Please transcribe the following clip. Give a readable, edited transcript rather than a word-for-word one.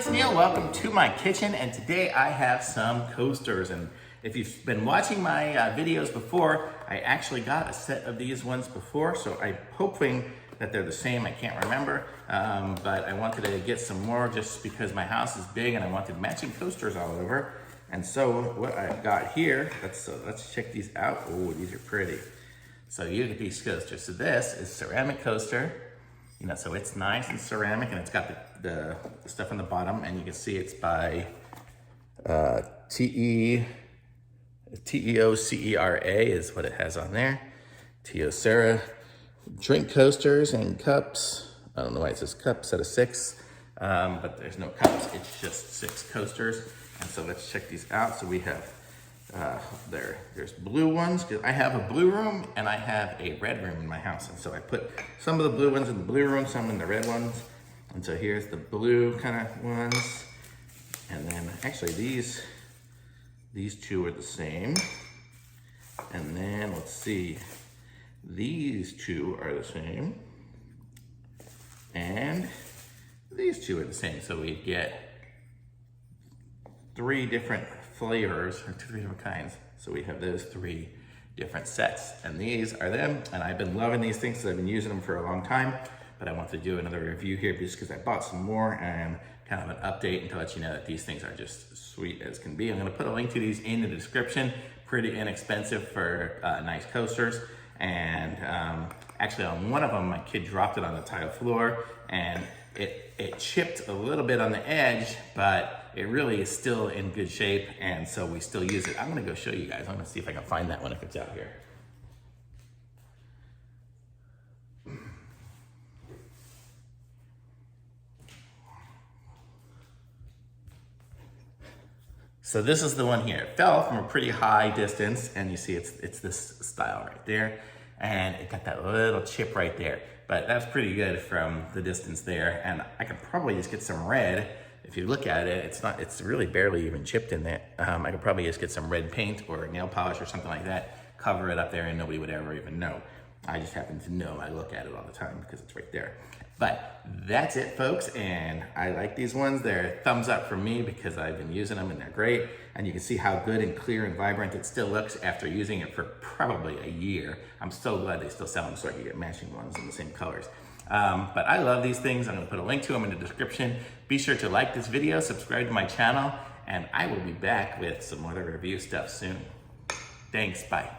it's Neil. Welcome to my kitchen, and today I have some coasters. And if you've been watching my videos before, I actually got a set of these ones before, so I'm hoping that they're the same. I can't remember, but I wanted to get some more just because my house is big and I wanted matching coasters all over. And so what I've got here, let's check these out. Oh, these are pretty. So you get these coasters. So this is ceramic coaster. You know, so it's nice and ceramic, and it's got the stuff on the bottom, and you can see it's by Teocera is what it has on there. Teocera drink coasters and cups. I don't know why it says cups out of 6, but there's no cups. It's just 6 coasters. And so let's check these out. So we have there's blue ones, because I have a blue room and I have a red room in my house. And so I put some of the blue ones in the blue room, some in the red ones. And so here's the blue kind of ones. And then actually these two are the same. And then let's see, these two are the same. And these two are the same. So we get 3 different flavors, or 3 different kinds. So we have those 3 different sets, and these are them. And I've been loving these things because I've been using them for a long time, but I want to do another review here just because I bought some more and kind of an update and to let you know that these things are just sweet as can be. I'm going to put a link to these in the description. Pretty inexpensive for nice coasters. And actually on one of them, my kid dropped it on the tile floor and it chipped a little bit on the edge, but it really is still in good shape, and so we still use it. I'm gonna go show you guys. I'm gonna see if I can find that one if it's out here. So this is the one here. It fell from a pretty high distance, and you see it's this style right there, and it got that little chip right there. But that's pretty good from the distance there, and I could probably just get some red. If you look at it, it's really barely even chipped in there. I could probably just get some red paint or nail polish or something like that, cover it up there, and nobody would ever even know. I just happen to know. I look at it all the time because it's right there. But that's it, folks, and I like these ones. They're thumbs up from me because I've been using them and they're great. And you can see how good and clear and vibrant it still looks after using it for probably a year. I'm so glad they still sell them so I can get matching ones in the same colors. But I love these things. I'm gonna put a link to them in the description. Be sure to like this video, subscribe to my channel, and I will be back with some other review stuff soon. Thanks, bye.